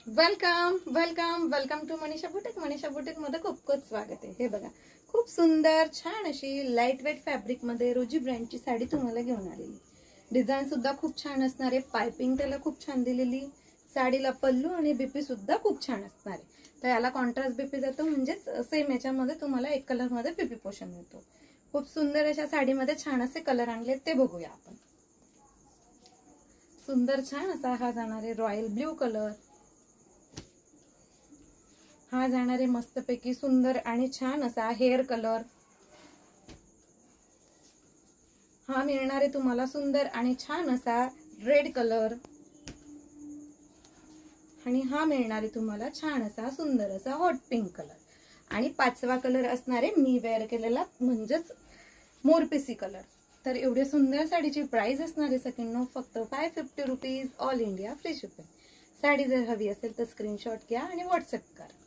Welcome welcome welcome to Manisha boutique. Manisha boutique मध्ये खूप खूप स्वागत आहे। हे बघा, खूप सुंदर छान अशी लाईट वेट फॅब्रिक मध्ये रोजी ब्रँडची साडी तुम्हाला घेऊन आलेली। डिझाइन सुद्धा खूप छान असणार आहे, पाइपिंग त्याला खूप छान दिलेली, साडीला पल्लू आणि बीपी सुद्धा खूप छान असणार आहे। तर याला कॉन्ट्रास्ट बीपी जातो, म्हणजे सेम याच्यामध्ये तुम्हाला एक कलर मध्ये बीपी पोर्शन मिळतो। खूप सुंदर अशा साडीमध्ये छान असे कलर आणले, ते बघूया आपण। सुंदर छान असा हा जाणार आहे रॉयल ब्ल्यू कलर, हा जाणार आहे मस्तपैकी सुंदर आणि छान असा हेअर कलर, हा मिळणार आहे तुम्हाला सुंदर आणि छान असा रेड कलर, आणि हा मिळणार आहे तुम्हाला छान असा सुंदर असा हॉट पिंक कलर, आणि पाचवा कलर असणार आहे मी वेअर केलेला म्हणजेच मोरपिसी कलर। तर एवढे सुंदर साडीची प्राइस असणार आहे सगळ्यांना फक्त 550 rupees, all India free shipping. Sari जर हवी असेल तर स्क्रीनशॉट घ्या आणि व्हॉट्सअप करा।